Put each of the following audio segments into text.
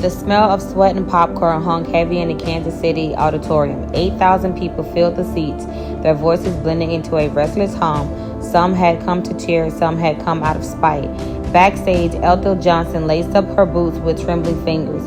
The smell of sweat and popcorn hung heavy in the Kansas City auditorium. 8,000 people filled the seats, their voices blending into a restless hum. Some had come to cheer, some had come out of spite. Backstage, Ethel Johnson laced up her boots with trembling fingers.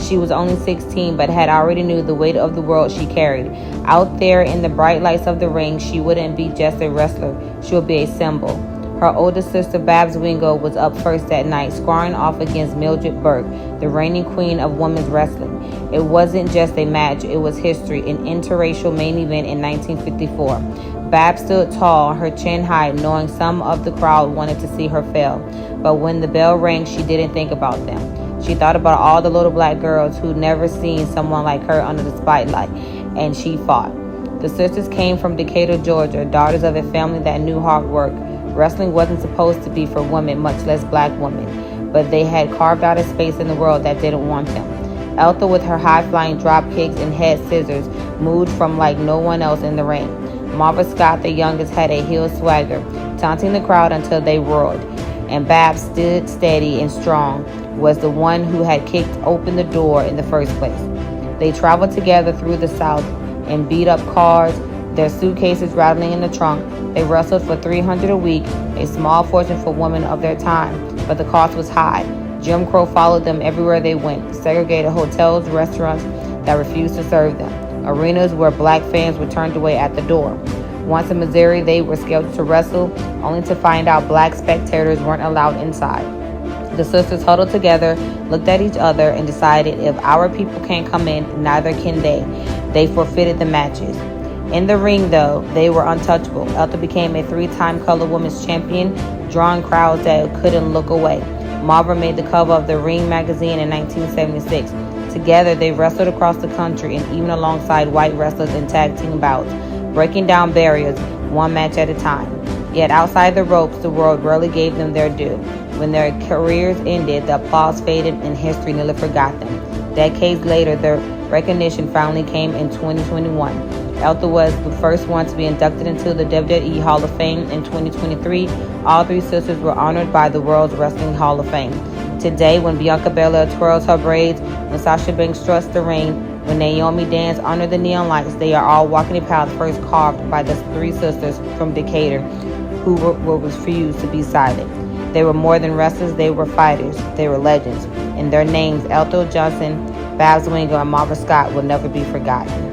She was only 16, but had already knew the weight of the world she carried. Out there in the bright lights of the ring, she wouldn't be just a wrestler. She would be a symbol. Her older sister, Babs Wingo, was up first that night, squaring off against Mildred Burke, the reigning queen of women's wrestling. It wasn't just a match, it was history, an interracial main event in 1954. Babs stood tall, her chin high, knowing some of the crowd wanted to see her fail. But when the bell rang, she didn't think about them. She thought about all the little black girls who'd never seen someone like her under the spotlight, and she fought. The sisters came from Decatur, Georgia, daughters of a family that knew hard work. Wrestling wasn't supposed to be for women, much less black women, but they had carved out a space in the world that didn't want them. Ethel, with her high-flying drop kicks and head scissors, moved from like no one else in the ring. Marva Scott, the youngest, had a heel swagger, taunting the crowd until they roared. And Babs, stood steady and strong, was the one who had kicked open the door in the first place. They traveled together through the South in beat-up cars, their suitcases rattling in the trunk. They wrestled for $300 a week, a small fortune for women of their time, but the cost was high. Jim Crow followed them everywhere they went, segregated hotels, restaurants that refused to serve them, arenas where black fans were turned away at the door. Once in Missouri, they were scheduled to wrestle, only to find out black spectators weren't allowed inside. The sisters huddled together, looked at each other, and decided if our people can't come in, neither can they. They forfeited the matches. In the ring, though, they were untouchable. Ethel became a 3-time colored women's champion, drawing crowds that couldn't look away. Marva made the cover of the Ring magazine in 1976. Together, they wrestled across the country and even alongside white wrestlers in tag team bouts, breaking down barriers one match at a time. Yet outside the ropes, the world rarely gave them their due. When their careers ended, the applause faded and history nearly forgot them. Decades later, the recognition finally came in 2021. Ethel was the first one to be inducted into the WWE Hall of Fame in 2023. All 3 sisters were honored by the World Wrestling Hall of Fame. Today, when Bianca Belair twirls her braids, when Sasha Banks struts the ring, when Naomi danced under the neon lights, they are all walking a path first carved by the 3 sisters from Decatur who were refused to be silent. They were more than wrestlers, they were fighters, they were legends, and their names, Ethel Johnson, Babs Wingo, and Marva Scott, will never be forgotten.